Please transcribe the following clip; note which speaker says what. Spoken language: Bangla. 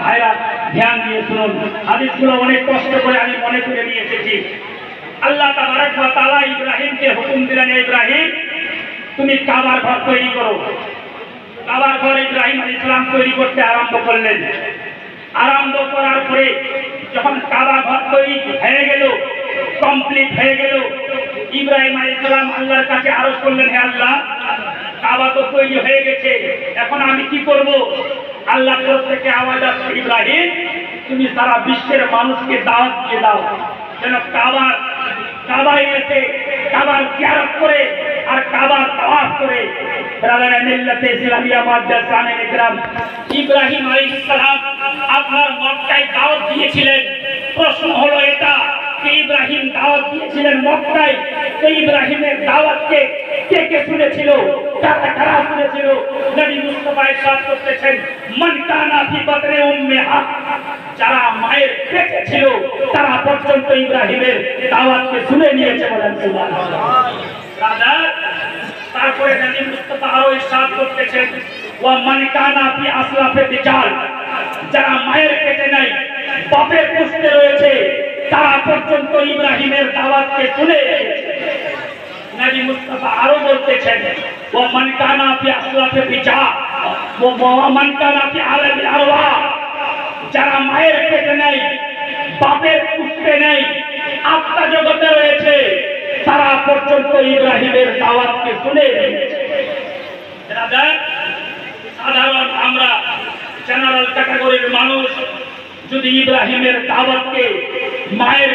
Speaker 1: ভাইরা ধ্যান দিয়ে শুনুন, হাদিসগুলো অনেক কষ্ট করে আমি মনে করে নিয়ে এসেছি। আল্লাহ তাবারক ওয়া তাআলা ইব্রাহিমকে হুকুম দিলেন, ইব্রাহিম তুমি কাবার ঘর তৈরি করো। কাবার ঘর ইব্রাহিম আলাইহিস সালাম তৈরি করতে আরম্ভ করলেন। আরম্ভ করার পরে যখন কাবা ঘর তৈরি হয়ে গেল, কমপ্লিট হয়ে গেল, ইব্রাহিম আলাইহিস সালাম আল্লাহর কাছে আরজ করলেন, হে আল্লাহ, কাবা তো তৈরি হয়ে গেছে, এখন আমি কি করব? আল্লাহর তরফ থেকে আওয়াজ আসছে, ইব্রাহিম তুমি সারা বিশ্বের মানুষকে দাওয়াত দিয়ে দাও যেন কাবায় এসে কাবার জিয়ারত করে আর কাবার তাওয়াফ করে। মিল্লাতে ইসলামিয়া মুআদ্দাসানে ইকরাম, ইব্রাহিম আলাইহিস সালাম আপনার মক্কায় দাওয়াত দিয়েছিলেন। প্রশ্ন হলো এটা, ইব্রাহিম দাওয়াত দিয়েছিলেন মক্কায়, তো ইব্রাহিমের দাওয়াতকে কে কে শুনেছিল? কারা শুনেছিল? নবী মুস্তাফা ইরশাদ করতেছেন, মান কানা ফি বাতনি উম্মিহা, যারা মায়ের পেটে ছিল তারা পর্যন্ত ইব্রাহিমের দাওয়াতকে শুনে নিয়েছে। বলেন সুবহানাল্লাহ। তারপরে নবী মুস্তাফা আরো ইরশাদ করতেছেন, ওয়া মান কানা ফি আসলাফে রিজাল, যারা মায়ের পেটে নাই বাপের পুষ্টে রয়েছে তারা পর্যন্ত ইব্রাহিমের দাওয়াতকে শুনে। নবী মুস্তাফা আরো বলতেছেন, ওয়া মান কানা ফি আসলাফে রিজাল ওয়া মান কানা ফি আলামিল আরওয়া, যারা মায়ের পেটে নাই বাপের পুষ্টে নাই আত্মা জগতে রয়েছে তারা পর্যন্ত ইব্রাহিমের দাওয়াতকে শুনে। সাধারণ আমরা জেনারেল ক্যাটাগরির মানুষ যদি ইব্রাহিমের দাওয়াতকে মায়ের